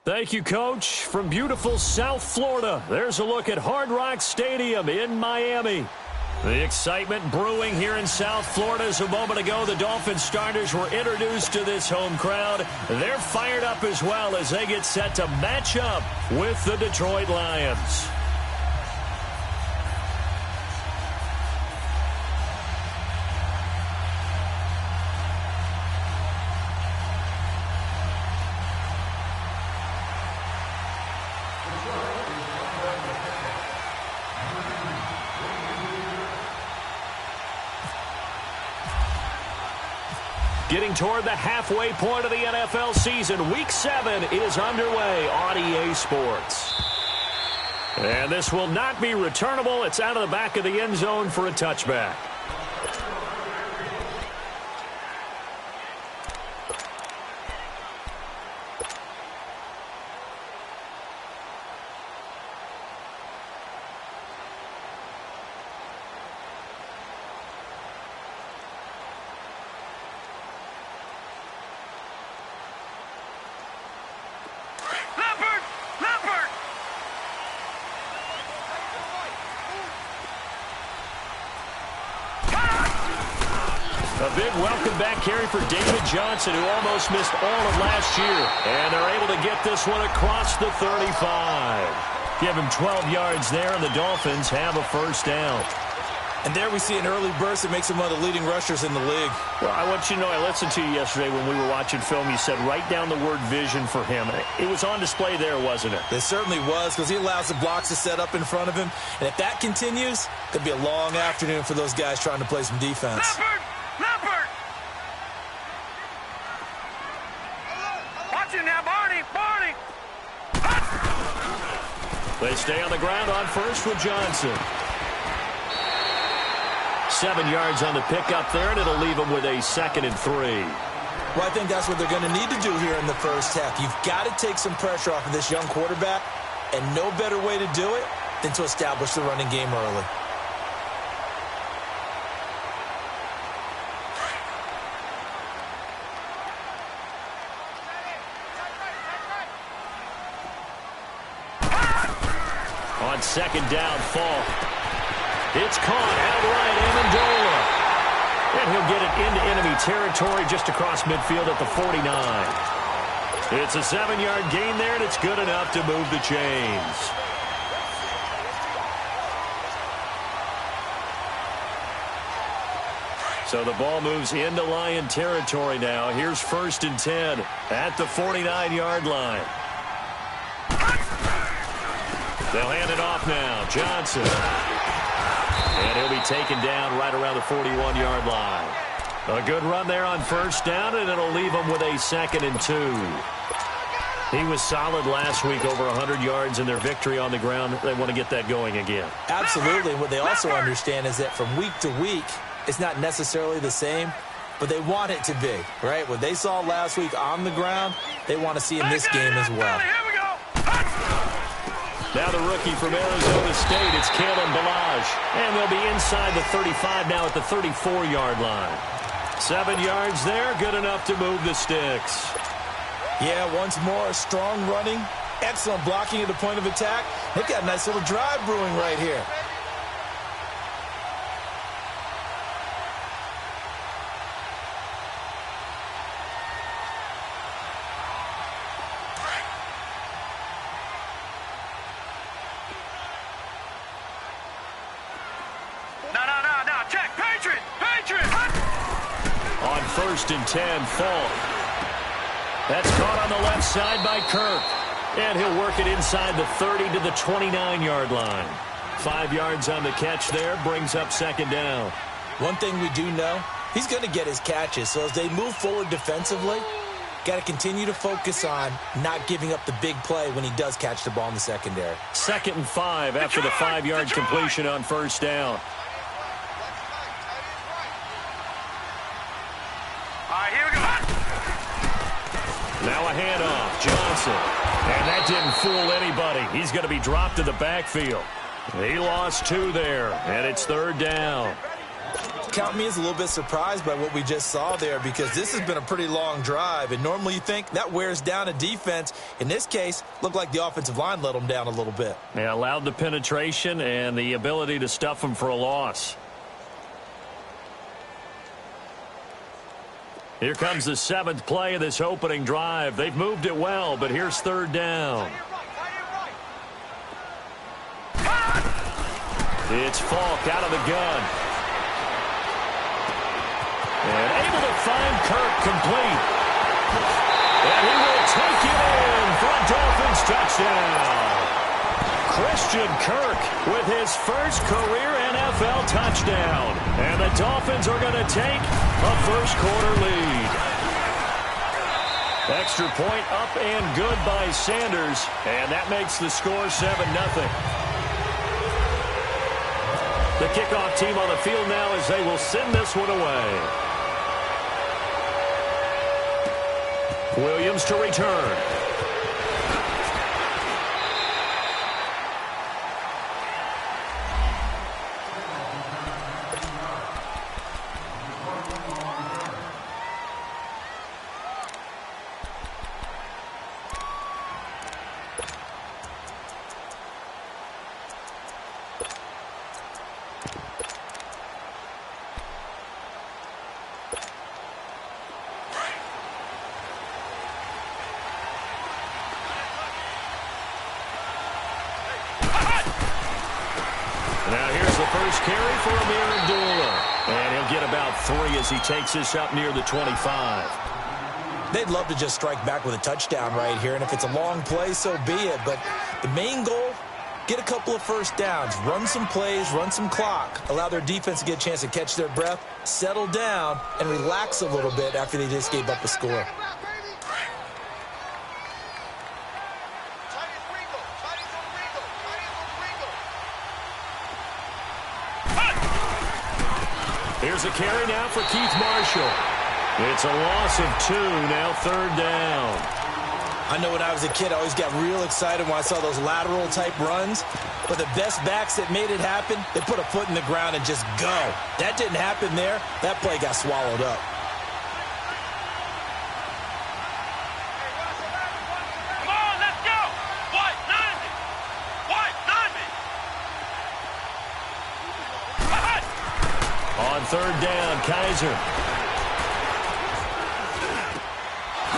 Thank you, Coach. From beautiful South Florida, there's a look at Hard Rock Stadium in Miami. The excitement brewing here in South Florida as a moment ago. The Dolphins starters were introduced to this home crowd. They're fired up as well as they get set to match up with the Detroit Lions. Getting toward the halfway point of the NFL season. Week 7 is underway on EA Sports. And this will not be returnable. It's out of the back of the end zone for a touchback. A big welcome back carry for David Johnson, who almost missed all of last year. And they're able to get this one across the 35. Give him 12 yards there, and the Dolphins have a first down. And there we see an early burst that makes him one of the leading rushers in the league. Well, I want you to know, I listened to you yesterday when we were watching film. You said write down the word vision for him. It was on display there, wasn't it? It certainly was, because he allows the blocks to set up in front of him. And if that continues, it could be a long afternoon for those guys trying to play some defense. Leopard! Watch it now, Barney! They stay on the ground on first with Johnson. 7 yards on the pickup there, and it'll leave them with a 2nd and 3. Well, I think that's what they're going to need to do here in the first half. You've got to take some pressure off of this young quarterback, and no better way to do it than to establish the running game early. On 2nd down, Falk. It's caught outright, Amendola. And he'll get it into enemy territory just across midfield at the 49. It's a 7-yard gain there, and it's good enough to move the chains. So the ball moves into Lion territory now. Here's 1st and 10 at the 49-yard line. They'll hand it off now. Johnson. And he'll be taken down right around the 41-yard line. A good run there on 1st down, and it'll leave them with a 2nd and 2. He was solid last week, over 100 yards in their victory on the ground. They want to get that going again. Absolutely. What they also understand is that from week to week, it's not necessarily the same, but they want it to be, right? What they saw last week on the ground, they want to see in this game as well. Now the rookie from Arizona State, it's Kalen Ballage. And they'll be inside the 35 now at the 34-yard line. 7 yards there, good enough to move the sticks. Yeah, once more, strong running, excellent blocking at the point of attack. They've got a nice little drive brewing right here. On 1st and 10, Falk. That's caught on the left side by Kirk. And he'll work it inside the 30 to the 29-yard line. 5 yards on the catch there, brings up 2nd down. One thing we do know, he's going to get his catches. So as they move forward defensively, got to continue to focus on not giving up the big play when he does catch the ball in the secondary. 2nd and 5 after the 5-yard completion on 1st down. Now a handoff, Johnson. And that didn't fool anybody. He's going to be dropped to the backfield. He lost 2 there, and it's 3rd down. count me as a little bit surprised by what we just saw there, because this has been a pretty long drive, and normally you think that wears down a defense. In this case, looked like the offensive line let them down a little bit. Yeah, allowed the penetration and the ability to stuff them for a loss. Here comes the 7th play of this opening drive. They've moved it well, but here's 3rd down. It's Falk out of the gun. And able to find Kirk complete. And he will take it in for a Dolphins touchdown. Christian Kirk with his first career NFL touchdown. And the Dolphins are going to take a first-quarter lead. Extra point up and good by Sanders. And that makes the score 7-0. The kickoff team on the field now as they will send this one away. Williams to return. First carry for Amir Abdullah. And he'll get about 3 as he takes this up near the 25. They'd love to just strike back with a touchdown right here, and if it's a long play, so be it. But the main goal, get a couple of first downs, run some plays, run some clock, allow their defense to get a chance to catch their breath, settle down, and relax a little bit after they just gave up a score. Here's a carry now for Keith Marshall. It's a loss of 2, now 3rd down. I know when I was a kid, I always got real excited when I saw those lateral-type runs. But the best backs that made it happen, they put a foot in the ground and just go. That didn't happen there. That play got swallowed up. Come on, let's go! White, 90! White, 90! On 3rd down, Kaiser.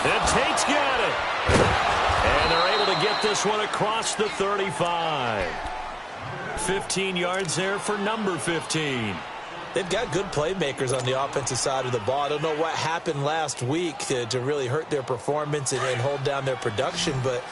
And Tate's got it. And they're able to get this one across the 35. 15 yards there for number 15. They've got good playmakers on the offensive side of the ball. I don't know what happened last week to really hurt their performance and hold down their production, but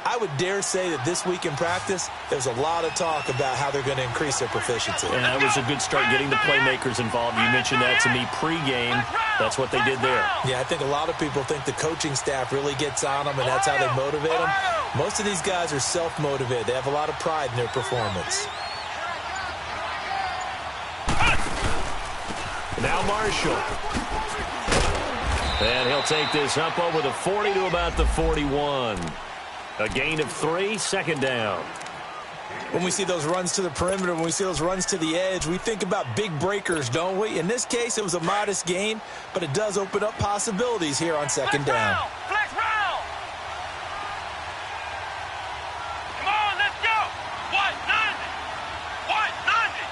I would dare say that this week in practice, there's a lot of talk about how they're going to increase their proficiency. And that was a good start getting the playmakers involved. You mentioned that to me pregame. That's what they did there. Yeah, I think a lot of people think the coaching staff really gets on them, and that's how they motivate them. Most of these guys are self-motivated. They have a lot of pride in their performance. Now Marshall. And he'll take this up over the 40 to about the 41. A gain of 3, 2nd down. When we see those runs to the perimeter, when we see those runs to the edge, we think about big breakers, don't we? In this case, it was a modest gain, but it does open up possibilities here on 2nd down. Flex round! Come on, let's go! White, 90! White, 90!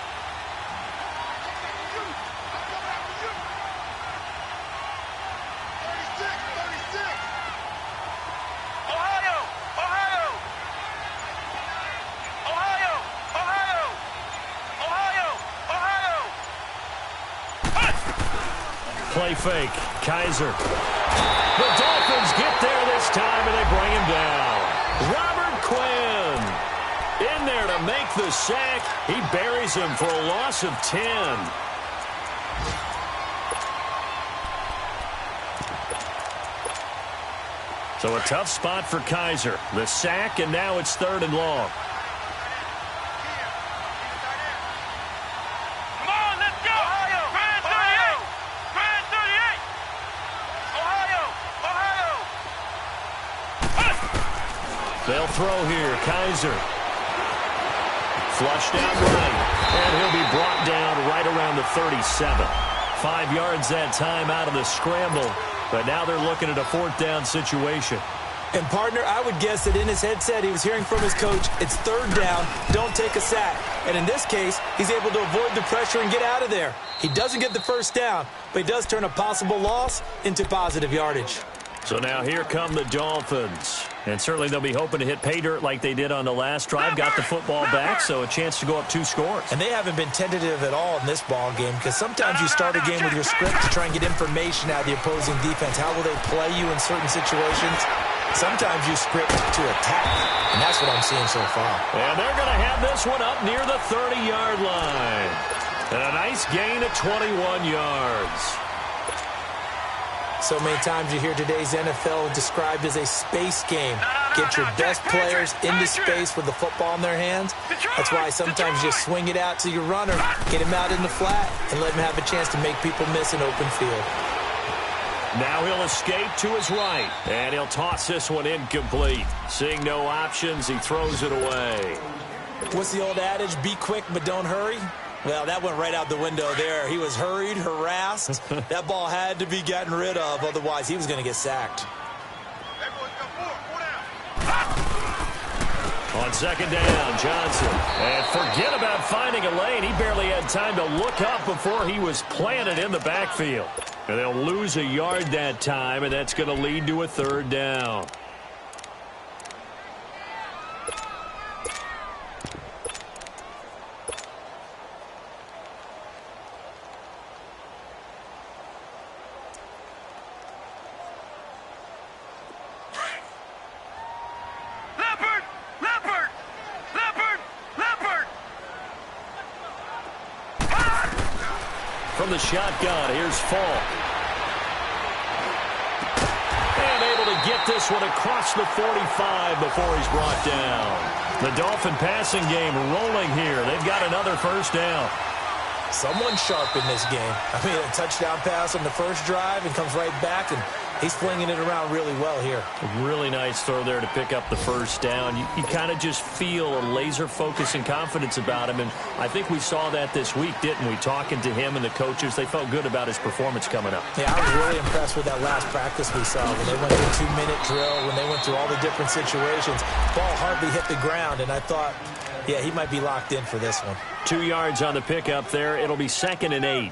Ohio! Ohio! Ohio! Ohio! Ohio! Ohio! Play fake. Kaiser. The Dolphins get there this time, and they bring him down. Robert Quinn in there to make the sack. He buries him for a loss of 10. So a tough spot for Kaiser. The sack, and now it's 3rd and long. Come on, let's go! Ohio! Grand 38! Grand 38! Ohio! Ohio! They'll throw here. Kaiser. Flushed out right. And he'll be brought down right around the 37. 5 yards that time out of the scramble. But now they're looking at a 4th down situation. And, partner, I would guess that in his headset he was hearing from his coach, it's 3rd down, don't take a sack. And in this case, he's able to avoid the pressure and get out of there. He doesn't get the 1st down, but he does turn a possible loss into positive yardage. So now here come the Dolphins. And certainly they'll be hoping to hit pay dirt like they did on the last drive. Got the football back, so a chance to go up 2 scores. And they haven't been tentative at all in this ball game, because sometimes you start a game with your script to try and get information out of the opposing defense. How will they play you in certain situations? Sometimes you script to attack, and that's what I'm seeing so far. And they're going to have this one up near the 30-yard line. And a nice gain of 21 yards. So many times you hear today's NFL described as a space game. Get your best players into space with the football in their hands. That's why sometimes you swing it out to your runner, get him out in the flat, and let him have a chance to make people miss an open field. Now he'll escape to his right, and he'll toss this one incomplete. Seeing no options, he throws it away. What's the old adage? Be quick, but don't hurry. Well, that went right out the window there. He was hurried, harassed. That ball had to be gotten rid of, otherwise he was going to get sacked. On 2nd down, Johnson. And forget about finding a lane. He barely had time to look up before he was planted in the backfield. And they'll lose a yard that time, and that's going to lead to a 3rd down. From the shotgun, here's Falk. And able to get this one across the 45 before he's brought down. The Dolphin passing game rolling here. They've got another 1st down. Someone sharp in this game. I mean, a touchdown pass on the first drive and comes right back, and he's flinging it around really well here. A really nice throw there to pick up the 1st down. You kind of just feel a laser focus and confidence about him, and I think we saw that this week, didn't we? Talking to him and the coaches, they felt good about his performance coming up. Yeah, I was really impressed with that last practice we saw when they went through a 2-minute drill, when they went through all the different situations. Ball hardly hit the ground, and I thought, yeah, he might be locked in for this one. 2 yards on the pickup there. It'll be 2nd and 8.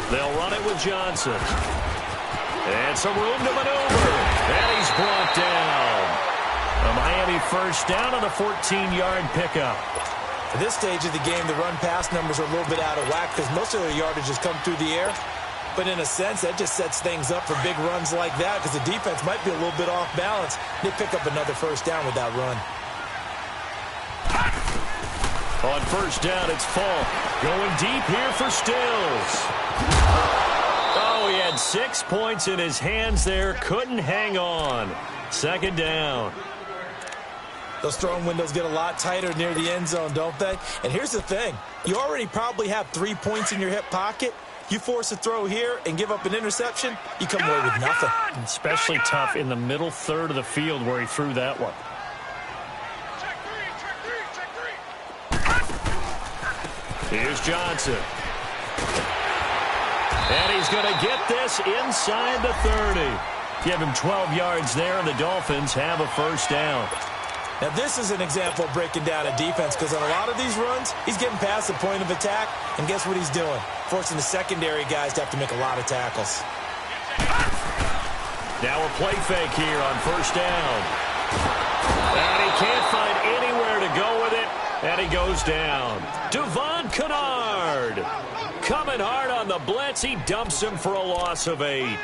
They'll run it with Johnson. And some room to maneuver. And he's brought down. A Miami 1st down on a 14-yard pickup. At this stage of the game, the run-pass numbers are a little bit out of whack because most of their yardage has come through the air. But in a sense, that just sets things up for big runs like that because the defense might be a little bit off balance. They pick up another 1st down with that run. On 1st down, it's Falk. Going deep here for Stills. Oh, he had 6 points in his hands there. Couldn't hang on. 2nd down. Those throwing windows get a lot tighter near the end zone, don't they? And here's the thing. You already probably have 3 points in your hip pocket. You force a throw here and give up an interception, you come away with nothing. Especially tough in the middle third of the field where he threw that one. Here's Johnson. And he's going to get this inside the 30. Give him 12 yards there, and the Dolphins have a 1st down. Now, this is an example of breaking down a defense because on a lot of these runs, he's getting past the point of attack, and guess what he's doing? Forcing the secondary guys to have to make a lot of tackles. Now a play fake here on 1st down. And he can't find anywhere to go with it, and he goes down. Devon Kennard coming hard on the blitz. He dumps him for a loss of 8.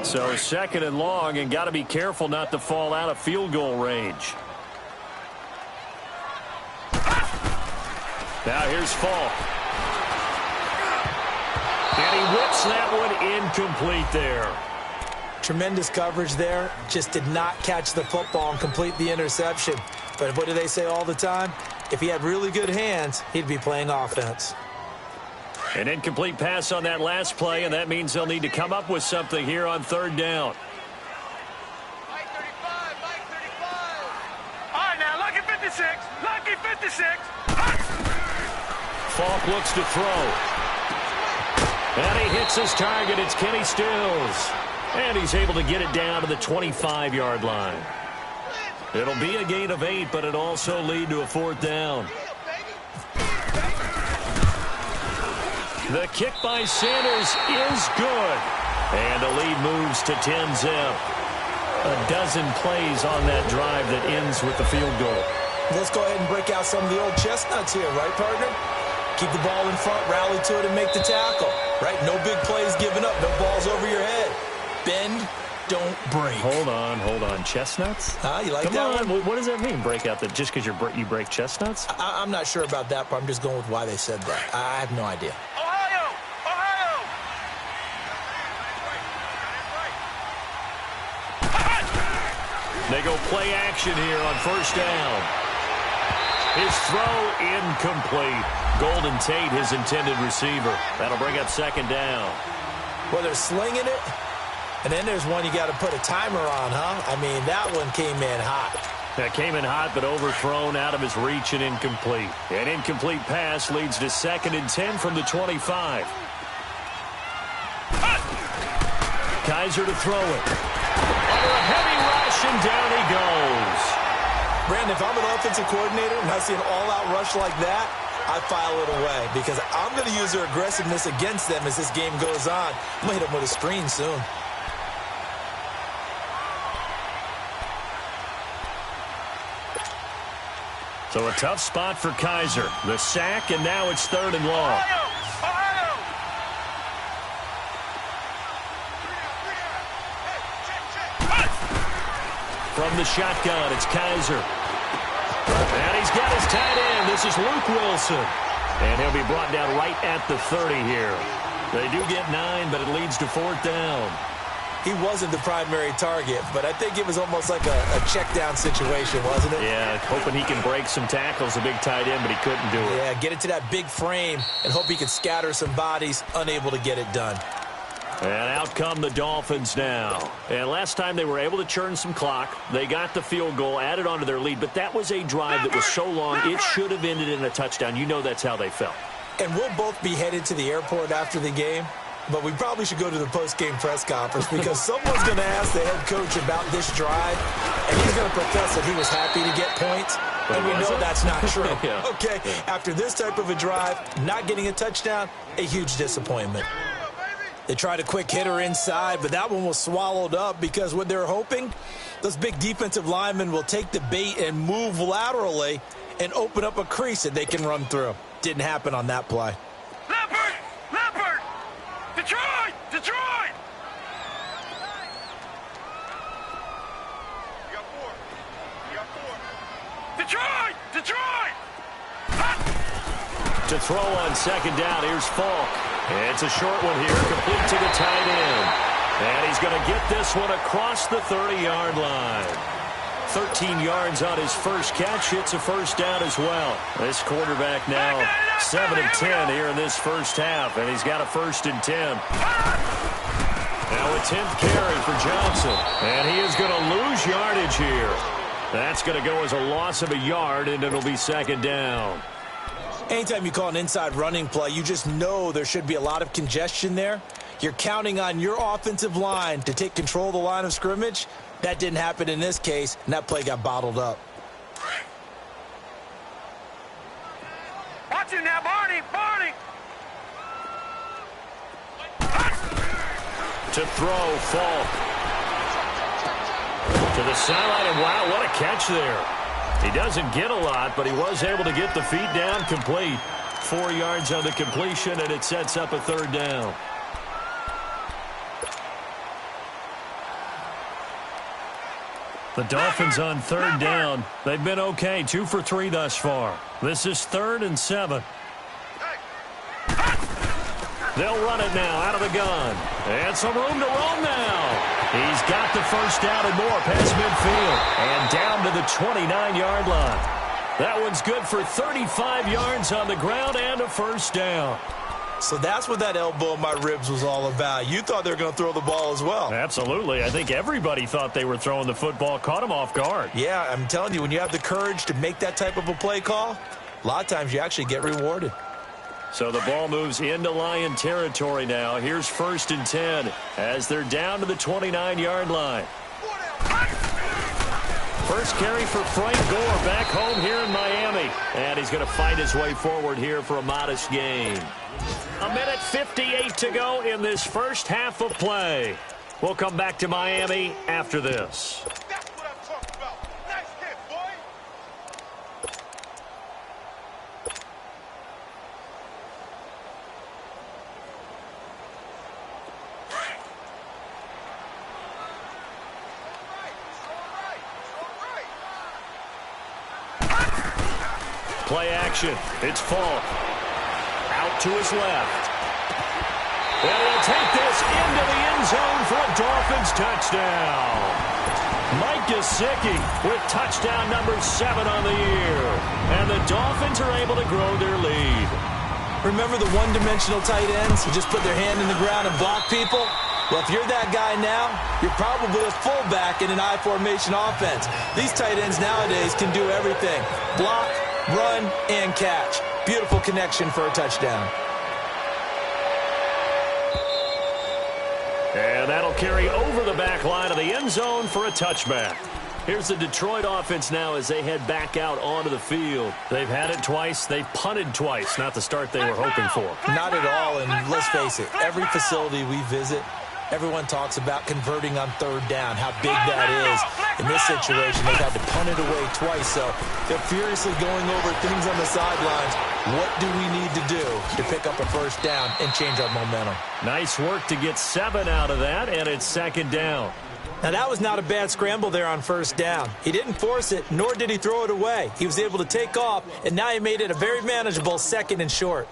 So 2nd and long, and got to be careful not to fall out of field goal range. Now here's Falk. And he whips that one incomplete there. Tremendous coverage there. Just did not catch the football and complete the interception. But what do they say all the time? If he had really good hands, he'd be playing offense. An incomplete pass on that last play, and that means they'll need to come up with something here on third down. Mike 35, Mike 35. All right, now, lucky 56, lucky 56. Falk looks to throw. And he hits his target. It's Kenny Stills. And he's able to get it down to the 25-yard line. It'll be a gain of 8, but it also lead to a fourth down. The kick by Sanders is good. And the lead moves to 10-zip. A dozen plays on that drive that ends with the field goal. Let's go ahead and break out some of the old chestnuts here, right, partner? Keep the ball in front, rally to it, and make the tackle. Right? No big plays given up, no balls over your head. Bend, don't break. Hold on. Chestnuts? You like Come that on. one? What does that mean, break out? Just because you break chestnuts? I'm not sure about that, but I'm just going with why they said that. I have no idea. Ohio, Ohio. They go play action here on first down. His throw incomplete. Golden Tate, his intended receiver. That'll bring up second down. Well, they're slinging it, and then there's one you got to put a timer on, huh? I mean, that one came in hot. That came in hot, but overthrown, out of his reach, and incomplete. An incomplete pass leads to 2nd and 10 from the 25. Kaiser to throw it. Under a heavy rush, and down he goes. Brandon, if I'm an offensive coordinator and I see an all-out rush like that, I file it away because I'm going to use their aggressiveness against them as this game goes on. I'm going to hit them with a screen soon. So a tough spot for Kaiser. The sack, and now it's 3rd and long. Ohio, Ohio. From the shotgun, it's Kaiser. And he's got his tight end. This is Luke Wilson. And he'll be brought down right at the 30 here. They do get 9, but it leads to 4th down. He wasn't the primary target, but I think it was almost like a check down situation, wasn't it? Yeah, hoping he can break some tackles, a big tight end, but he couldn't do it. Yeah, get it to that big frame and hope he could scatter some bodies, unable to get it done. And out come the Dolphins now. And last time they were able to churn some clock. They got the field goal, added on to their lead, but that was a drive that was so long, it should have ended in a touchdown. You know that's how they felt. And we'll both be headed to the airport after the game, but we probably should go to the post-game press conference because someone's going to ask the head coach about this drive, and he's going to profess that he was happy to get points, and we know that's not true. Yeah. Okay, after this type of a drive, not getting a touchdown, a huge disappointment. They tried a quick hitter inside, but that one was swallowed up because what they're hoping, those big defensive linemen will take the bait and move laterally and open up a crease that they can run through. Didn't happen on that play. Leopard, Leopard. Detroit, Detroit. You got 4. You got 4. Detroit, Detroit. To throw on second down, here's Falk. It's a short one here, complete to the tight end. And he's going to get this one across the 30-yard line. 13 yards on his first catch. It's a first down as well. This quarterback now 7 of 10 here in this first half, and he's got a 1st and 10. Now a 10th carry for Johnson, and he is going to lose yardage here. That's going to go as a loss of a yard, and it'll be second down. Anytime you call an inside running play, you just know there should be a lot of congestion there. You're counting on your offensive line to take control of the line of scrimmage. That didn't happen in this case, and that play got bottled up. Watch it now, Barney, Barney. To throw, Falk. To the sideline, and wow, what a catch there. He doesn't get a lot, but he was able to get the feet down complete. 4 yards on the completion, and it sets up a 3rd down. The Dolphins on 3rd down. They've been okay, 2 for 3 thus far. This is 3rd and 7. They'll run it now out of the gun. And some room to roam now. He's got the first down and more past midfield. And down to the 29-yard line. That one's good for 35 yards on the ground and a first down. So that's what that elbow in my ribs was all about. You thought they were going to throw the ball as well. Absolutely. I think everybody thought they were throwing the football, caught him off guard. Yeah, I'm telling you, when you have the courage to make that type of a play call, a lot of times you actually get rewarded. So the ball moves into Lion territory now. Here's 1st and 10 as they're down to the 29-yard line. First carry for Frank Gore back home here in Miami. And he's going to fight his way forward here for a modest gain. 1:58 to go in this first half of play. We'll come back to Miami after this. That's what I'm talking about. Nice hit, boy. Play action. It's Falk. Out to his left. And he'll take this into the end zone for a Dolphins touchdown. Mike Gesicki with touchdown number 7 on the year. And the Dolphins are able to grow their lead. Remember the one-dimensional tight ends who just put their hand in the ground and block people? Well, if you're that guy now, you're probably a fullback in an I-formation offense. These tight ends nowadays can do everything. Block, run, and catch. Beautiful connection for a touchdown. And that'll carry over the back line of the end zone for a touchback. Here's the Detroit offense now as they head back out onto the field. They've had it twice. They've punted twice. Not the start they were hoping for. Not at all, and let's face it, every facility we visit, everyone talks about converting on 3rd down, how big that is. In this situation, they've had to punt it away twice, so they're furiously going over things on the sidelines. What do we need to do to pick up a first down and change our momentum? Nice work to get 7 out of that, and it's 2nd down. Now, that was not a bad scramble there on 1st down. He didn't force it, nor did he throw it away. He was able to take off, and now he made it a very manageable 2nd and short.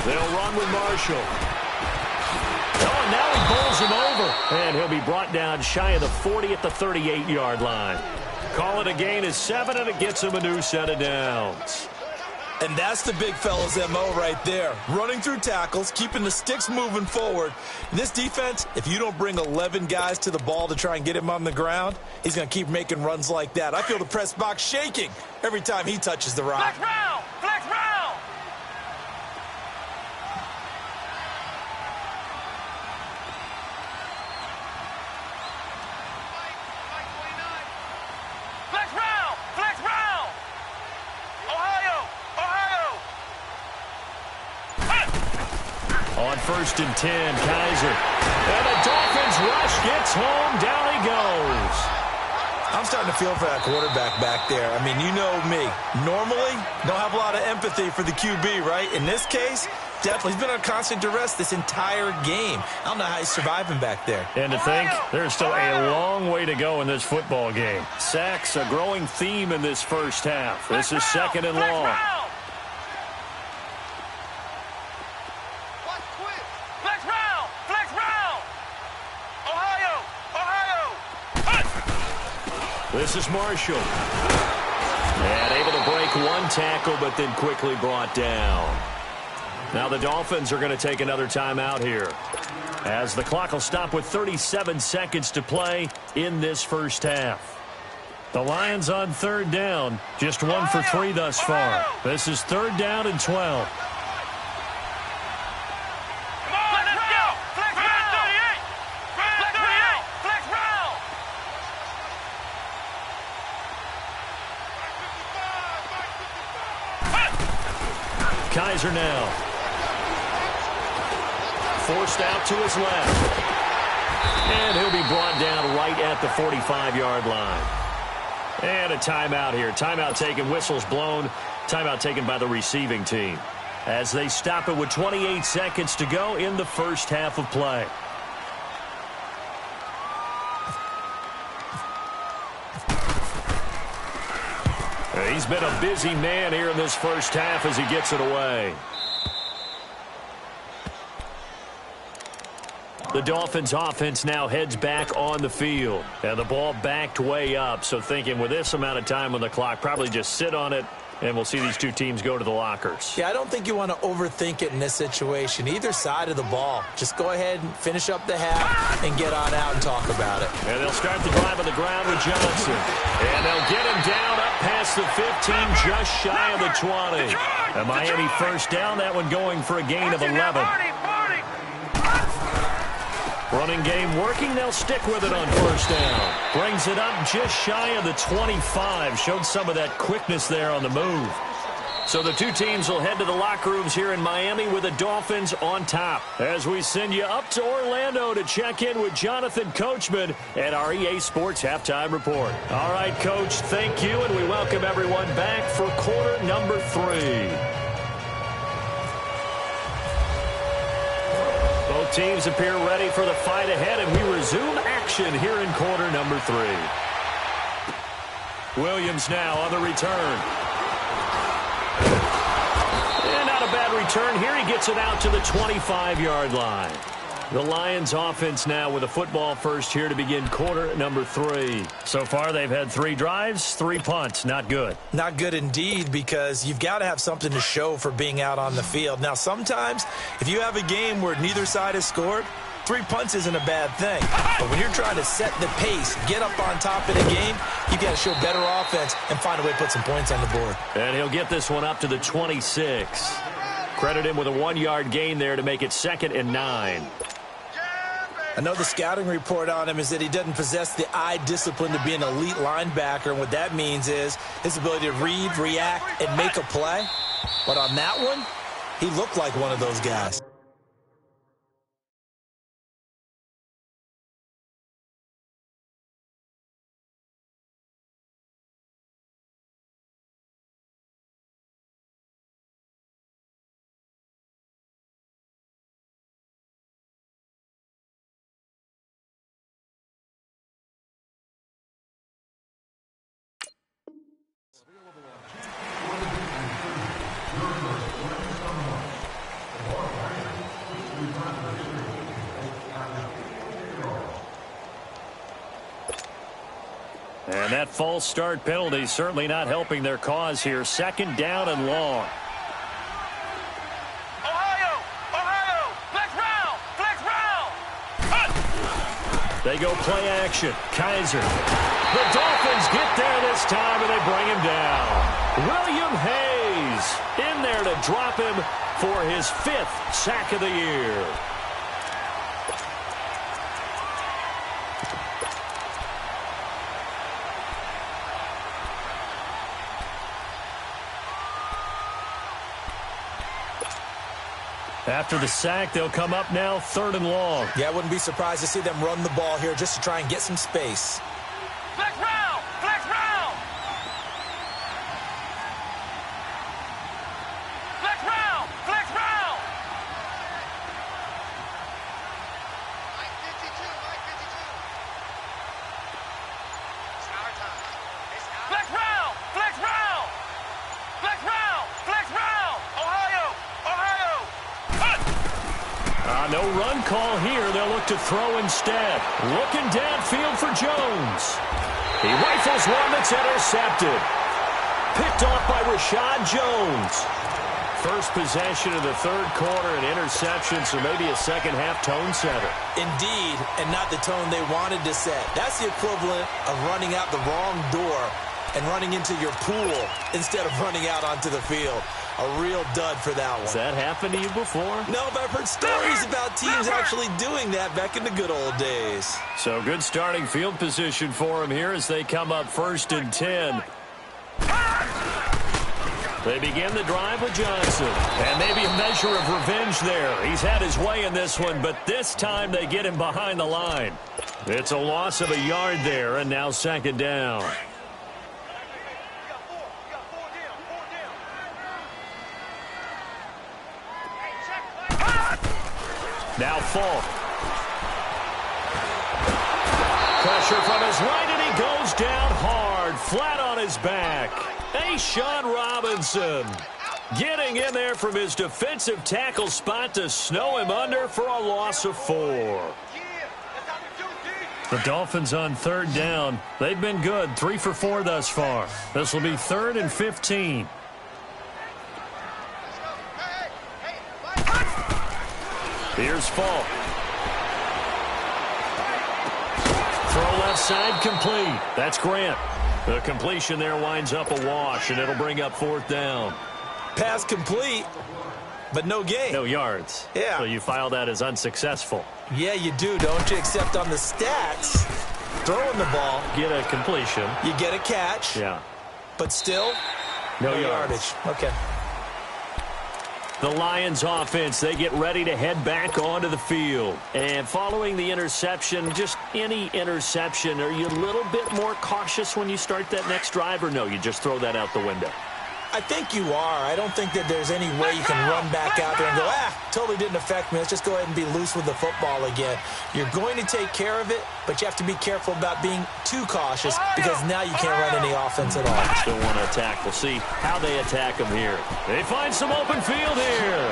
They'll run with Marshall. Oh, and now he bowls him over. And he'll be brought down shy of the 40 at the 38-yard line. Call it a gain of 7, and it gets him a new set of downs. And that's the big fella's MO right there. Running through tackles, keeping the sticks moving forward. In this defense, if you don't bring 11 guys to the ball to try and get him on the ground, he's going to keep making runs like that. I feel the press box shaking every time he touches the rock. Flex round! Flex round! Flex round! Flex round! Ohio! On 1st and 10, Kaiser. And the Dolphins rush gets home. Down he goes. I'm starting to feel for that quarterback back there. I mean, you know me. Normally, don't have a lot of empathy for the QB, right? In this case, definitely. He's been on constant duress this entire game. I don't know how he's surviving back there. And to think, there's still a long way to go in this football game. Sacks, a growing theme in this first half. This is 2nd and long. Flex round! Flex round! Ohio! This is Marshall. And able to break one tackle, but then quickly brought down. Now the Dolphins are going to take another timeout here, as the clock will stop with 37 seconds to play in this first half. The Lions on 3rd down, just 1 for 3 thus far. This is 3rd down and 12. Kaiser now. Forced out to his left. And he'll be brought down right at the 45-yard line. And a timeout here. Timeout taken, whistles blown. Timeout taken by the receiving team. As they stop it with 28 seconds to go in the first half of play. He's been a busy man here in this first half as he gets it away. The Dolphins offense now heads back on the field. And the ball backed way up. So thinking with this amount of time on the clock, probably just sit on it, and we'll see these two teams go to the lockers. Yeah, I don't think you want to overthink it in this situation. Either side of the ball. Just go ahead and finish up the half and get on out and talk about it. And they'll start the drive on the ground with Johnson. And they'll get him down up past the 15, just shy of the 20. A Miami first down, that one going for a gain of 11. Running game working. They'll stick with it on first down. Brings it up just shy of the 25. Showed some of that quickness there on the move. So the two teams will head to the locker rooms here in Miami with the Dolphins on top. As we send you up to Orlando to check in with Jonathan Coachman at our EA Sports Halftime Report. All right, Coach, thank you, and we welcome everyone back for quarter number 3. Both teams appear ready for the fight ahead, and we resume action here in quarter number 3. Williams now on the return. And not a bad return here. He gets it out to the 25-yard line. The Lions offense now with a football first here to begin quarter number 3. So far they've had 3 drives, 3 punts. Not good. Not good indeed, because you've got to have something to show for being out on the field. Now sometimes if you have a game where neither side has scored, 3 punts isn't a bad thing. But when you're trying to set the pace, get up on top of the game, you've got to show better offense and find a way to put some points on the board. And he'll get this one up to the 26. Credit him with a 1-yard gain there to make it 2nd and 9. I know the scouting report on him is that he doesn't possess the eye discipline to be an elite linebacker. And what that means is his ability to read, react, and make a play. But on that one, he looked like one of those guys. And that false start penalty certainly not helping their cause here. 2nd down and long. Ohio, flex round. They go play action. Kaiser. The Dolphins get there this time, and they bring him down. William Hayes in there to drop him for his 5th sack of the year. After the sack, they'll come up now 3rd and long. Yeah, I wouldn't be surprised to see them run the ball here just to try and get some space. Flex round. Flex round. Mike 52. It's our time. Flex round. Ohio. No run call here. They'll look to throw instead. Looking downfield for Jones. He rifles one that's intercepted. Picked off by Rashad Jones. First possession of the 3rd quarter, an interception, so maybe a second-half tone setter. Indeed, and not the tone they wanted to set. That's the equivalent of running out the wrong door and running into your pool instead of running out onto the field. A real dud for that one. Has that happened to you before? No, but I've heard stories about teams actually doing that back in the good old days. So good starting field position for him here as they come up 1st and 10. They begin the drive with Johnson. And maybe a measure of revenge there. He's had his way in this one, but this time they get him behind the line. It's a loss of a yard there, and now 2nd down. Now Falk. Pressure from his right, and he goes down hard, flat on his back. Sean Robinson getting in there from his defensive tackle spot to snow him under for a loss of 4. The Dolphins on third down. They've been good, 3 for 4 thus far. This will be 3rd and 15. Here's Falk. Throw left side complete. That's Grant. The completion there winds up a wash, and it'll bring up 4th down. Pass complete, but no gain. No yards. Yeah. So you file that as unsuccessful. Yeah, you do, don't you? Except on the stats, throwing the ball. Get a completion. You get a catch. Yeah. But still, no yardage. Okay. The Lions offense, they get ready to head back onto the field. And following the interception, just any interception, are you a little bit more cautious when you start that next drive, or no, you just throw that out the window? I think you are. I don't think that there's any way you can run back out there and go, totally didn't affect me. Let's just go ahead and be loose with the football again. You're going to take care of it, but you have to be careful about being too cautious because now you can't run any offense at all. Still want to attack. We'll see how they attack him here. They find some open field here.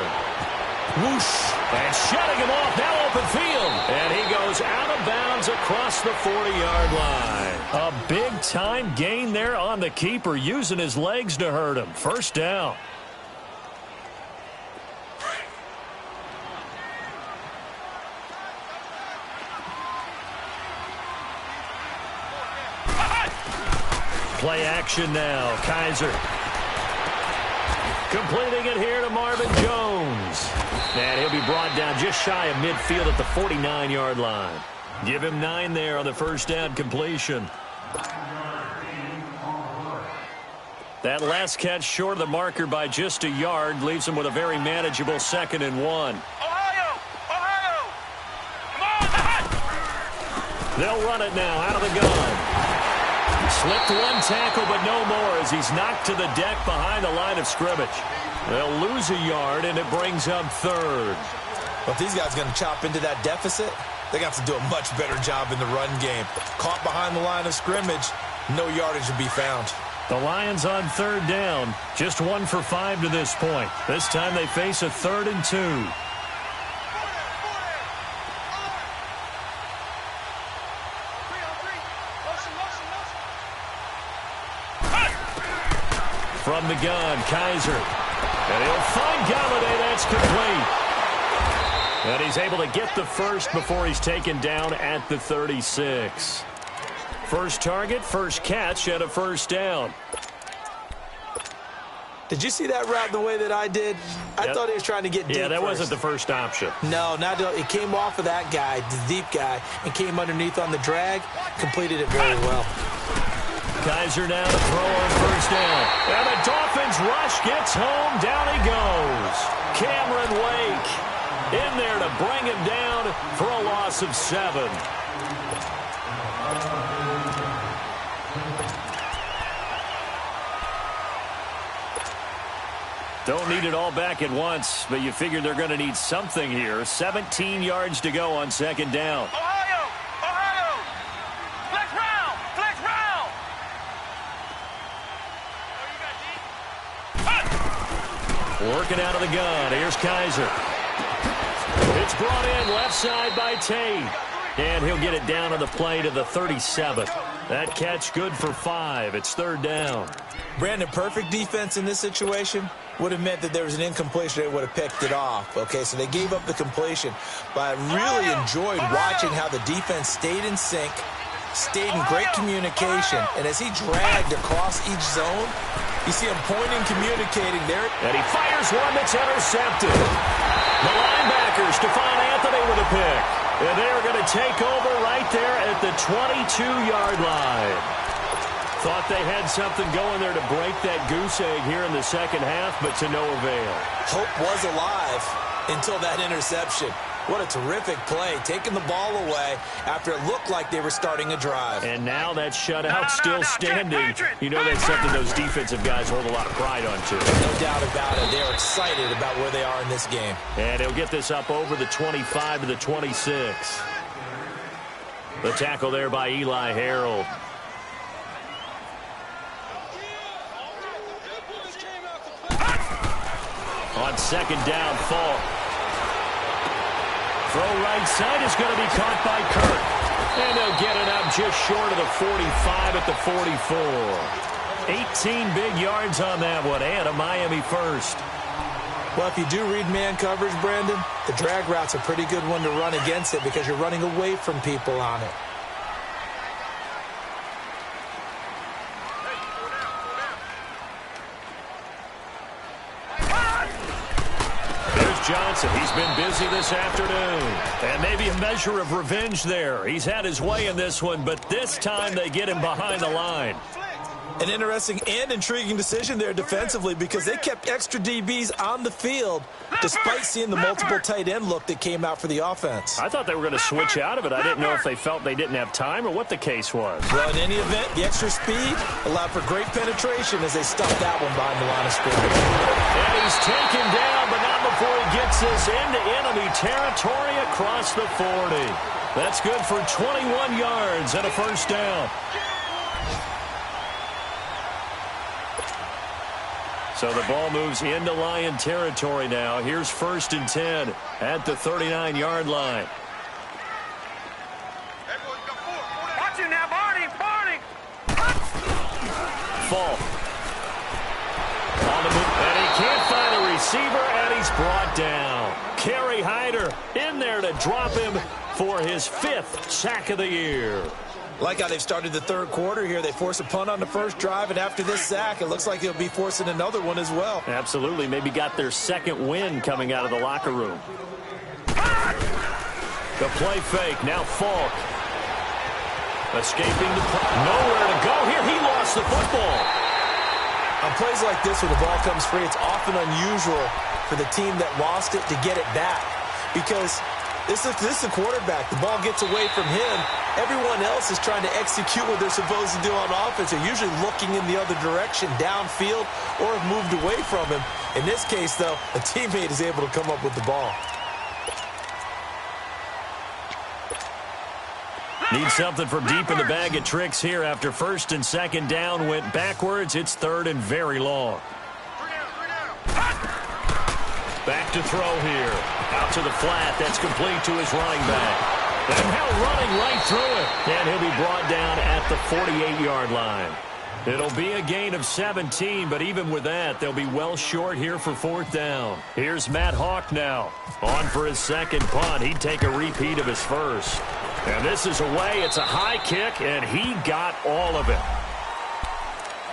Whoosh. And shutting him off, now open field. And he goes out of bounds across the 40-yard line. A big-time gain there on the keeper, using his legs to hurt him. 1st down. Play action now. Kaiser. Completing it here to Marvin Jones. And he'll be brought down just shy of midfield at the 49-yard line. Give him 9 there on the 1st down completion. That last catch short of the marker by just a yard leaves him with a very manageable 2nd and 1. Ohio! Come on! They'll run it now out of the gun. Slipped one tackle, but no more as he's knocked to the deck behind the line of scrimmage. They'll lose a yard, and it brings up 3rd. Well, if these guys are going to chop into that deficit, they got to do a much better job in the run game. Caught behind the line of scrimmage, no yardage to be found. The Lions on 3rd down, just 1 for 5 to this point. This time they face a 3rd and 2. From the gun, Kaiser. And he'll find Galladay. That's complete. And he's able to get the first before he's taken down at the 36. First target, first catch, and a 1st down. Did you see that route the way that I did? I thought he was trying to get deep. Yeah, that wasn't the first option. No, it came off of that guy, the deep guy, and came underneath on the drag. Completed it very well. Kaiser now to throw on 1st down. And the Dolphins rush, gets home, down he goes. Cameron Wake in there to bring him down for a loss of 7. Don't need it all back at once, but you figure they're going to need something here. 17 yards to go on 2nd down. Working out of the gun. Here's Kaiser. It's brought in left side by Tate. And he'll get it down on the play to the 37. That catch good for 5. It's 3rd down. Brandon, perfect defense in this situation would have meant that there was an incompletion. They would have picked it off. Okay, so they gave up the completion. But I really enjoyed watching how the defense stayed in sync, stayed in great communication. And as he dragged across each zone, you see him pointing, communicating there. And he fires one that's intercepted. The linebacker, Stephon Anthony with a pick. And they're going to take over right there at the 22-yard line. Thought they had something going there to break that goose egg here in the second half, but to no avail. Hope was alive until that interception. What a terrific play, taking the ball away after it looked like they were starting a drive. And now that shutout still standing. You know that's something those defensive guys hold a lot of pride on, too. No doubt about it. They're excited about where they are in this game. And he'll get this up over the 25 to the 26. The tackle there by Eli Harold. On second down, Falk. Throw right side is going to be caught by Kirk. And they'll get it up just short of the 45 at the 44. 18 big yards on that one, and a Miami first. Well, if you do read man coverage, Brandon, the drag route's a pretty good one to run against it because you're running away from people on it. Johnson, he's been busy this afternoon. And maybe a measure of revenge there. He's had his way in this one, but this time they get him behind the line. An interesting and intriguing decision there defensively because they kept extra DBs on the field despite seeing the multiple tight end look that came out for the offense. I thought they were going to switch out of it. I didn't know if they felt they didn't have time or what the case was. Well, in any event, the extra speed allowed for great penetration as they stuffed that one behind the line of scrimmage. And he's taken down, but not before he gets this into enemy territory across the 40. That's good for 21 yards and a first down. So the ball moves into Lion territory now. Here's 1st and 10 at the 39-yard line. Watch him now, Barney. Falk. On the move, and he can't find a receiver, and he's brought down. Kerry Hyder in there to drop him for his 5th sack of the year. Like how they've started the third quarter here. They force a punt on the first drive, and after this sack, it looks like they'll be forcing another one as well. Absolutely. Maybe got their second win coming out of the locker room. The play fake. Now Falk. Escaping the nowhere to go here. He lost the football. On plays like this where the ball comes free, it's often unusual for the team that lost it to get it back because this is the quarterback. The ball gets away from him. Everyone else is trying to execute what they're supposed to do on offense. They're usually looking in the other direction, downfield, or have moved away from him. In this case, though, a teammate is able to come up with the ball. Need something from deep in the bag of tricks here after 1st and 2nd down went backwards. It's 3rd and very long. Back to throw here. Out to the flat. That's complete to his running back. And now running right through it. And he'll be brought down at the 48-yard line. It'll be a gain of 17, but even with that, they'll be well short here for 4th down. Here's Matt Hawk now. On for his second punt. He'd take a repeat of his first. And this is away. It's a high kick, and he got all of it.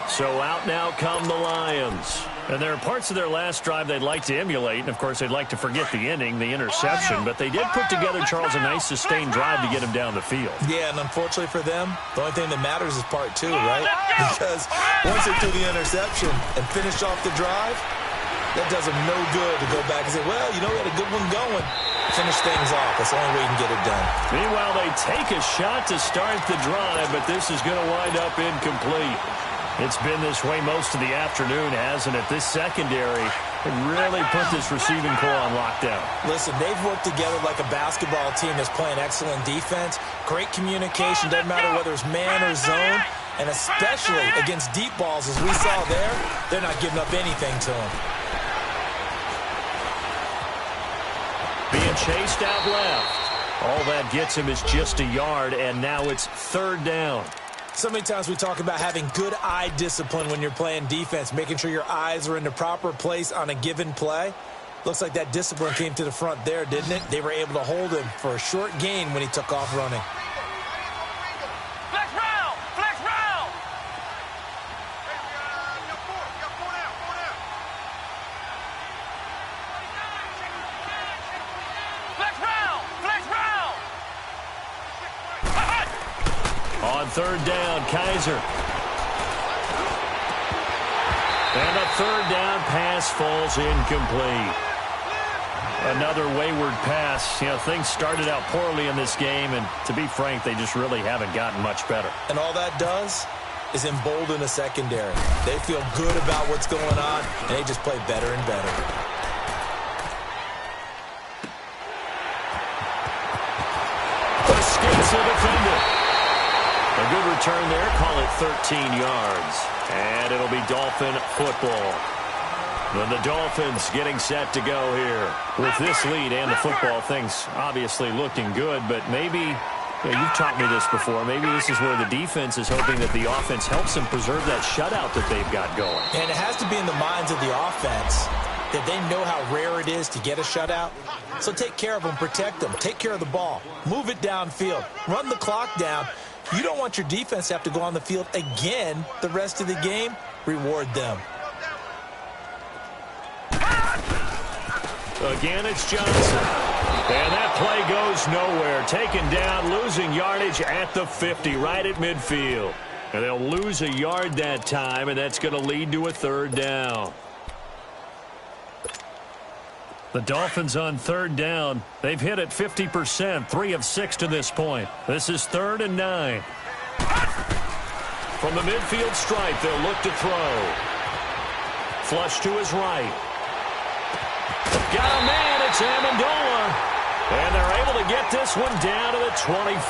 So out now come the Lions. And there are parts of their last drive they'd like to emulate. And, of course, they'd like to forget the inning, the interception. But they did put together, Charles, a nice sustained drive to get him down the field. Yeah, and unfortunately for them, the only thing that matters is part 2, right? Because once they threw the interception and finished off the drive, that does them no good to go back and say, well, you know, we had a good one going. Finish things off. That's the only way you can get it done. Meanwhile, they take a shot to start the drive, but this is going to wind up incomplete. It's been this way most of the afternoon, hasn't it? This secondary really put this receiving core on lockdown. Listen, they've worked together like a basketball team that's playing excellent defense. Great communication. Doesn't matter whether it's man or zone. And especially against deep balls, as we saw there, they're not giving up anything to them. Being chased out left. All that gets him is just a yard, and now it's 3rd down. So many times we talk about having good eye discipline when you're playing defense, making sure your eyes are in the proper place on a given play. Looks like that discipline came to the front there, didn't it? They were able to hold him for a short gain when he took off running. Flex round! Flex round! Flex round! Flex round! On 3rd down, Kaiser. third down pass falls incomplete. Another wayward pass. You know, things started out poorly in this game, and to be frank, they just really haven't gotten much better. And all that does is embolden the secondary. They feel good about what's going on, and they just play better and better. Escapes the defender. A good return there. Call it 13 yards. And it'll be Dolphin football. And the Dolphins getting set to go here. With this lead and the football, things obviously looking good, but maybe, you've taught me this before, maybe this is where the defense is hoping that the offense helps them preserve that shutout that they've got going. And it has to be in the minds of the offense that they know how rare it is to get a shutout. So take care of them, protect them, take care of the ball, move it downfield, run the clock down. You don't want your defense to have to go on the field again the rest of the game. Reward them. Again, it's Johnson. And that play goes nowhere. Taken down, losing yardage at the 50, right at midfield. And they'll lose a yard that time, and that's going to lead to a third down. The Dolphins on third down. They've hit it 50%, 3 of 6 to this point. This is 3rd and 9. From the midfield stripe, they'll look to throw. Flush to his right. Got a man, it's Amendola. And they're able to get this one down to the 25.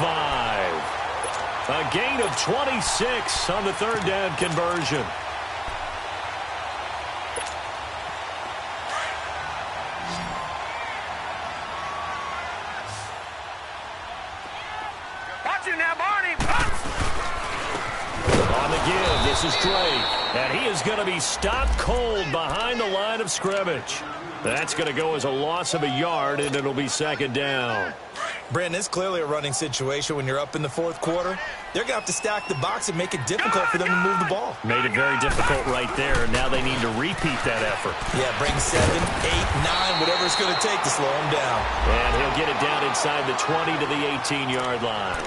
A gain of 26 on the third down conversion. Watch him now, Barney. On the give, this is Drake. And he is going to be stopped cold behind the line of scrimmage. That's going to go as a loss of a yard, and it'll be second down. Brandon, it's clearly a running situation when you're up in the fourth quarter. They're going to have to stack the box and make it difficult for them to move the ball. Made it very difficult right there. Now they need to repeat that effort. Yeah, bring 7, 8, 9, whatever it's going to take to slow him down. And he'll get it down inside the 20 to the 18-yard line.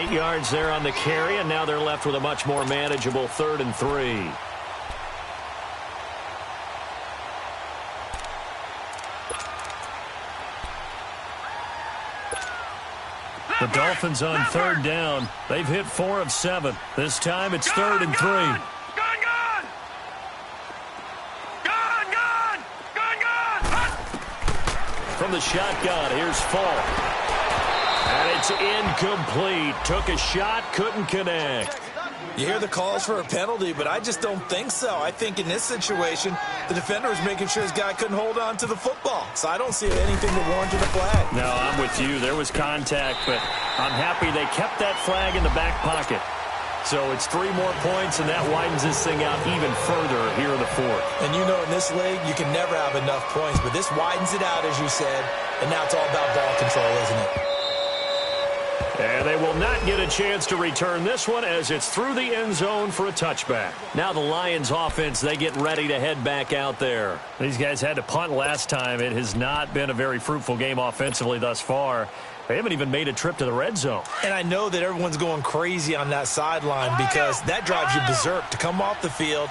8 yards there on the carry, and now they're left with a much more manageable 3rd and 3. The Dolphins on third down. They've hit 4 of 7. This time it's 3rd and 3. Gone! From the shotgun, here's Falk. And it's incomplete. Took a shot, couldn't connect. You hear the calls for a penalty, but I just don't think so. I think in this situation, the defender was making sure his guy couldn't hold on to the football. So I don't see anything that warranted a flag. No, I'm with you. There was contact, but I'm happy they kept that flag in the back pocket. So it's 3 more points, and that widens this thing out even further here in the fourth. And you know in this league, you can never have enough points, but this widens it out, as you said, and now it's all about ball control, isn't it? And they will not get a chance to return this one as it's through the end zone for a touchback. Now the Lions offense, they get ready to head back out there. These guys had to punt last time. It has not been a very fruitful game offensively thus far. They haven't even made a trip to the red zone. And I know that everyone's going crazy on that sideline because that drives you berserk to come off the field,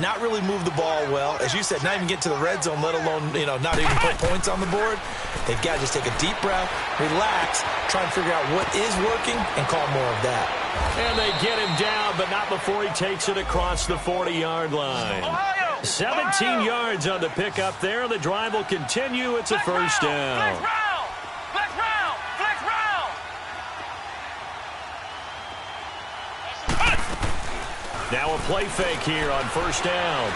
not really move the ball well. As you said, not even get to the red zone, let alone, not even put points on the board. They've got to just take a deep breath, relax, try and figure out what is working, and call more of that. And they get him down, but not before he takes it across the 40-yard line. 17 yards on the pickup there. The drive will continue. It's a first down. Flex round! Now a play fake here on first down.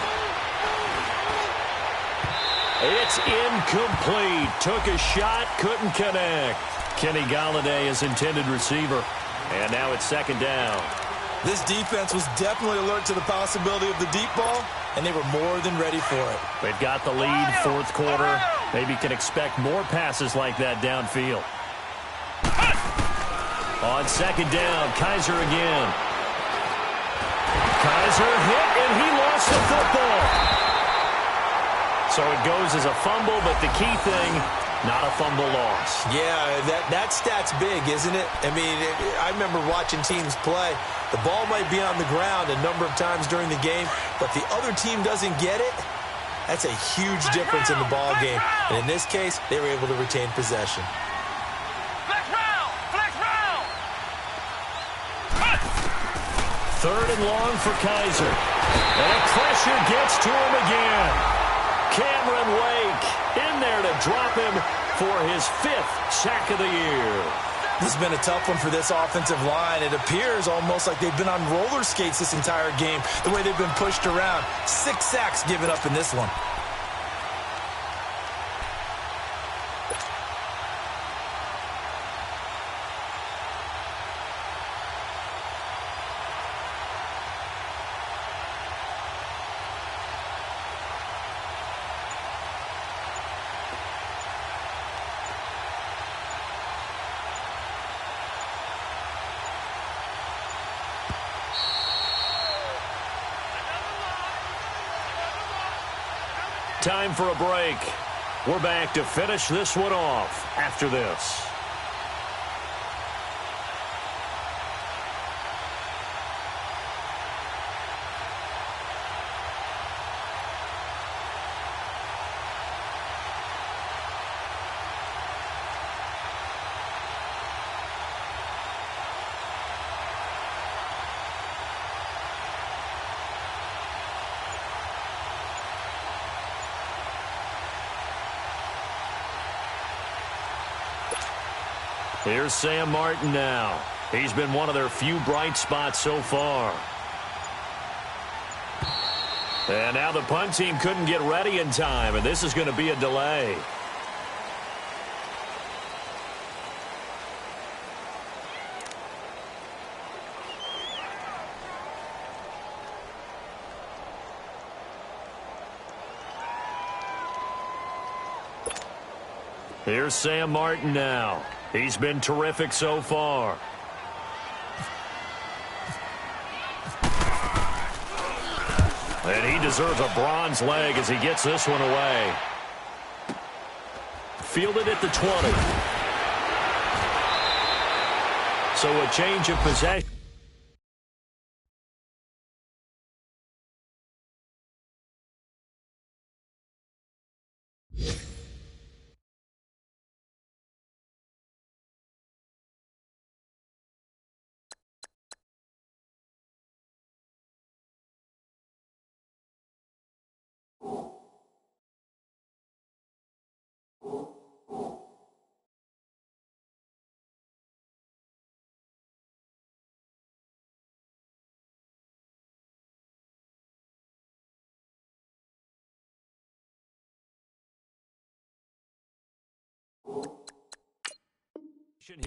It's incomplete. Took a shot, couldn't connect. Kenny Golladay is intended receiver. And now it's second down. This defense was definitely alert to the possibility of the deep ball, and they were more than ready for it. They've got the lead, fourth quarter. Maybe can expect more passes like that downfield. On second down, Kaiser again. Kaiser hit, and he lost the football. So it goes as a fumble, but the key thing, Not a fumble loss. Yeah, that stat's big, isn't it? I mean, I remember watching teams play. The ball might be on the ground a number of times during the game, but the other team doesn't get it. That's a huge difference in the ball game. And in this case, they were able to retain possession. Flex round! Flex round! Third and long for Kaiser. And the pressure gets to him again. Cameron Wake in there to drop him for his 5th sack of the year. This has been a tough one for this offensive line. It appears almost like they've been on roller skates this entire game, the way they've been pushed around. 6 sacks given up in this one. Time for a break. We're back to finish this one off after this. Here's Sam Martin now. He's been one of their few bright spots so far. And now the punt team couldn't get ready in time, and this is going to be a delay. Here's Sam Martin now. He's been terrific so far. And he deserves a bronze leg as he gets this one away. Fielded at the 20. So a change of possession.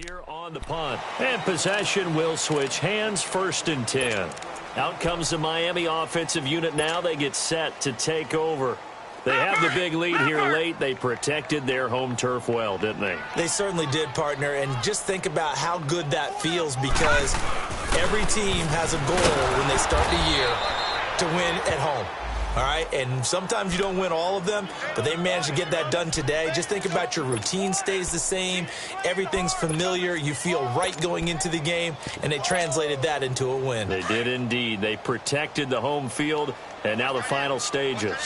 Here on the punt, and possession will switch hands. 1st and 10. Out comes the Miami offensive unit now. They get set to take over. They have the big lead here late. They protected their home turf well, didn't they? They certainly did, partner. And just think about how good that feels, because every team has a goal when they start the year to win at home. All right, and sometimes you don't win all of them, but they managed to get that done today. Just think about your routine stays the same. Everything's familiar. You feel right going into the game, and they translated that into a win. They did indeed. They protected the home field, and now the final stages.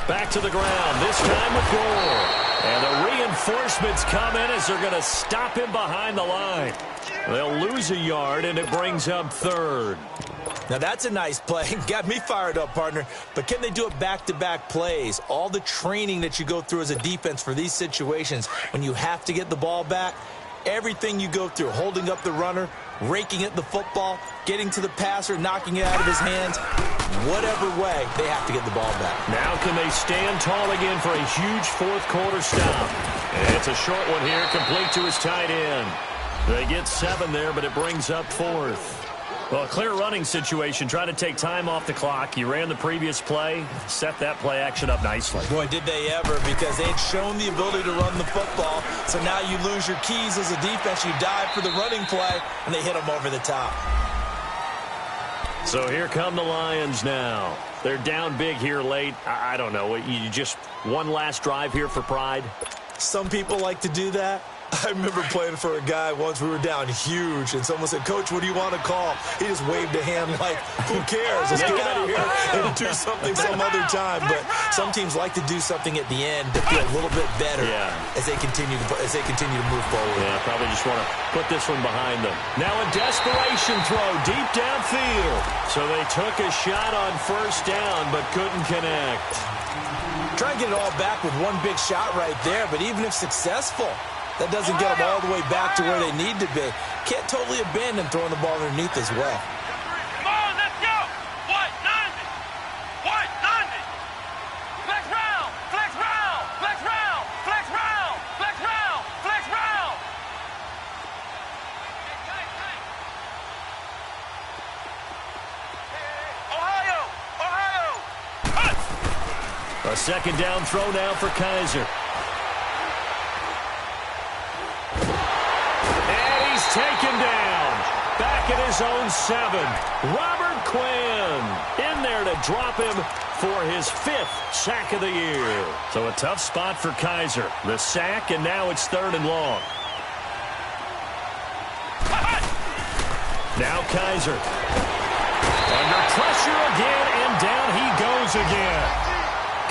Back to the ground, this time with Gore. And the reinforcements come in as they're going to stop him behind the line. They'll lose a yard, and it brings up 3rd. Now, that's a nice play. Got me fired up, partner. But can they do it back-to-back plays? All the training that you go through as a defense for these situations, when you have to get the ball back, everything you go through, holding up the runner, raking at the football, getting to the passer, knocking it out of his hands, whatever way, they have to get the ball back. Now can they stand tall again for a huge 4th quarter stop? And it's a short one here, complete to his tight end. They get 7 there, but it brings up 4th. Well, a clear running situation. Try to take time off the clock. You ran the previous play, set that play action up nicely. Boy, did they ever, because they had shown the ability to run the football. So now you lose your keys as a defense. You dive for the running play, and they hit them over the top. So here come the Lions now. They're down big here late. I don't know. You just one last drive here for pride? Some people like to do that. I remember playing for a guy once. We were down huge, and someone said, "Coach, what do you want to call?" He just waved a hand like, "Who cares? Let's get out of here and do something some other time." But some teams like to do something at the end to feel a little bit better as they continue to move forward. Yeah, probably just want to put this one behind them. Now a desperation throw deep downfield. So they took a shot on first down but couldn't connect. Try and get it all back with one big shot right there, but even if successful, that doesn't get them all the way back to where they need to be. Can't totally abandon throwing the ball underneath as well. Come on, let's go. White 90. White 90. Flex round. Flex round. Flex round. Flex round. Flex round. Flex round. Ohio. Ohio. Cut. A second down throw now for Kaiser. Taken down. Back at his own 7. Robert Quinn in there to drop him for his 5th sack of the year. So a tough spot for Kaiser. The sack, and now it's 3rd and long. Now Kaiser. Under pressure again, and down he goes again.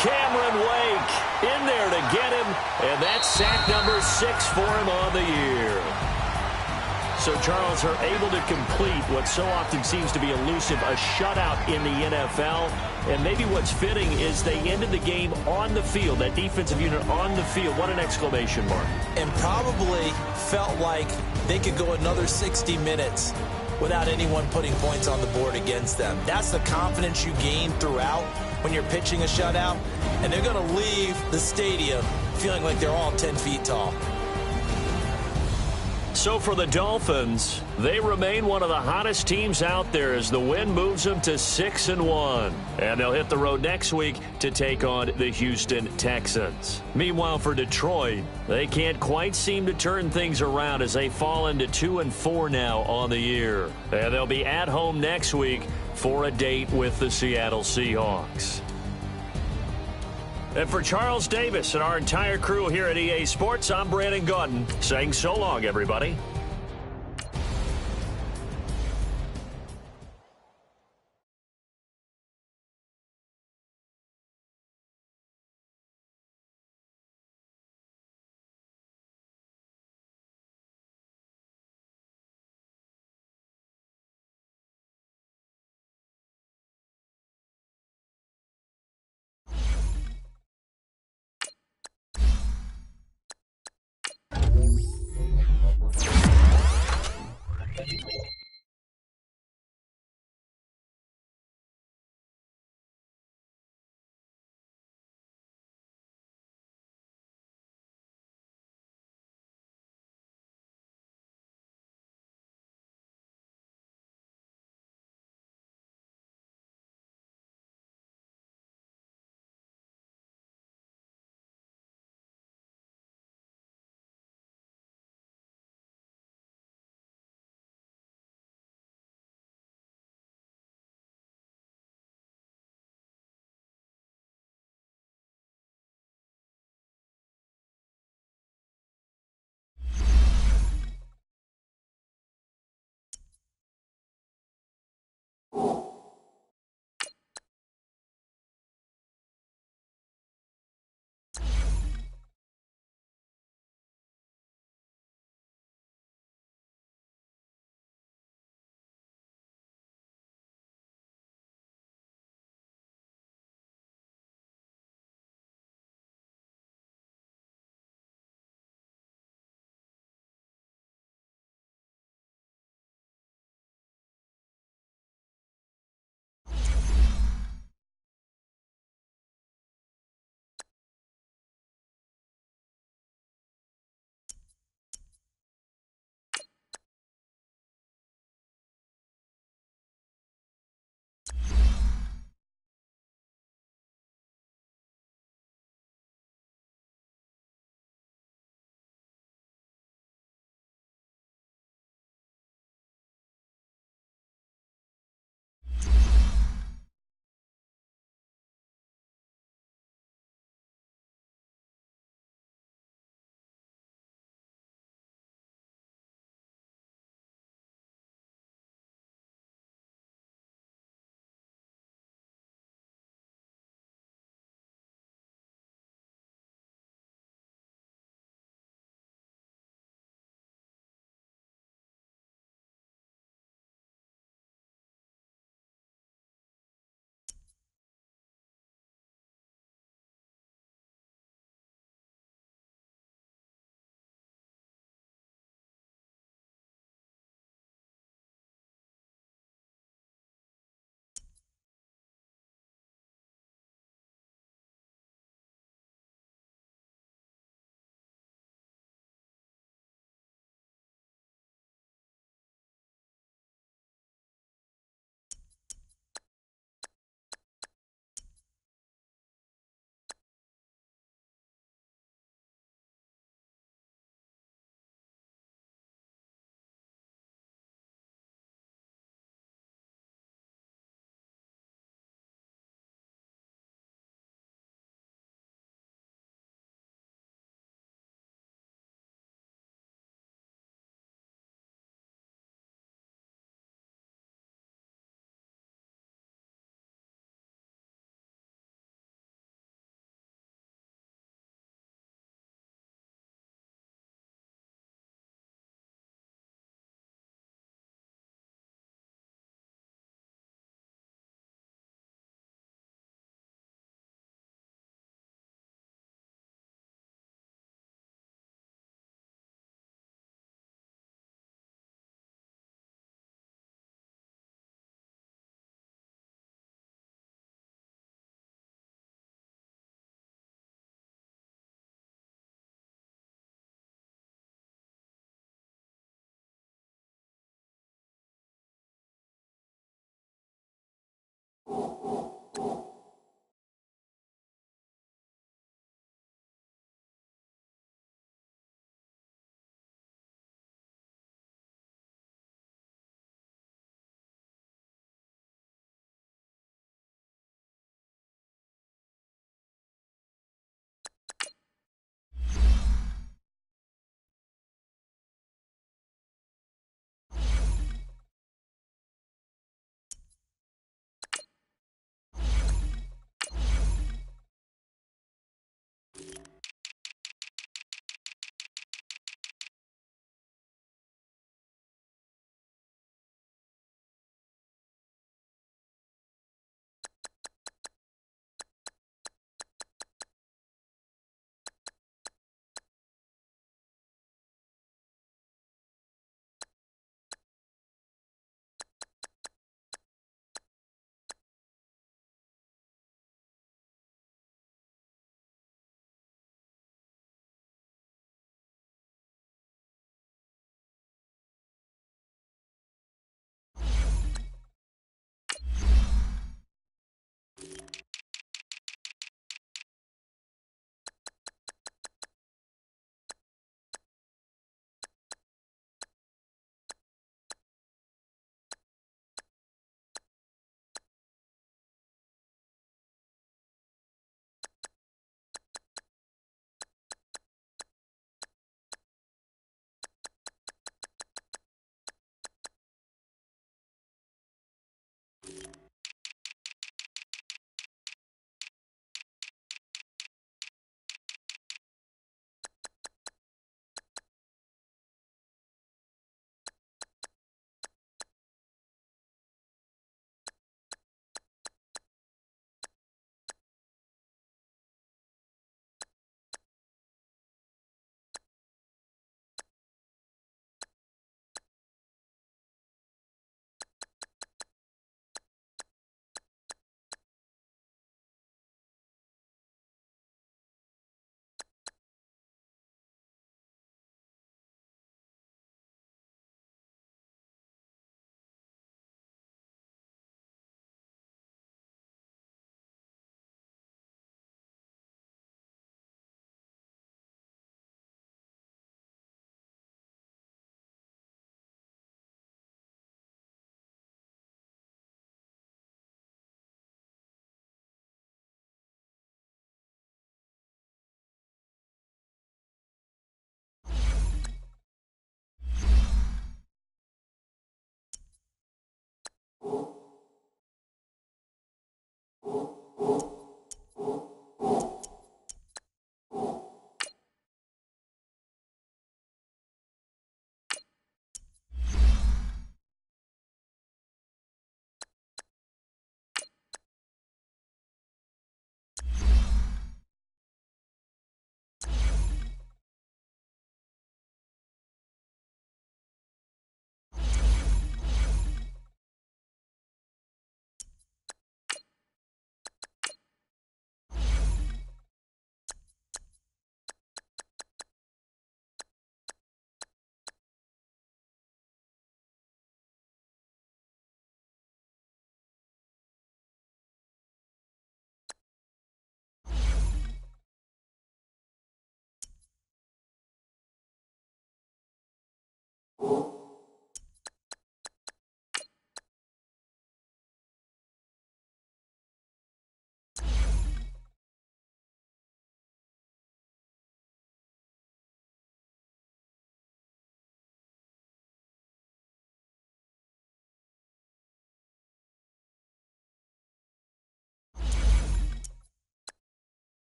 Cameron Wake in there to get him, and that's sack number 6 for him on the year. So, Charles, are able to complete what so often seems to be elusive, a shutout in the NFL. And maybe what's fitting is they ended the game on the field, that defensive unit on the field. What an exclamation mark. And probably felt like they could go another 60 minutes without anyone putting points on the board against them. That's the confidence you gain throughout when you're pitching a shutout. And they're going to leave the stadium feeling like they're all 10 feet tall. So for the Dolphins, they remain one of the hottest teams out there as the win moves them to 6-1. And they'll hit the road next week to take on the Houston Texans. Meanwhile, for Detroit, they can't quite seem to turn things around as they fall into 2-4 now on the year. And they'll be at home next week for a date with the Seattle Seahawks. And for Charles Davis and our entire crew here at EA Sports, I'm Brandon Gaudin saying so long, everybody.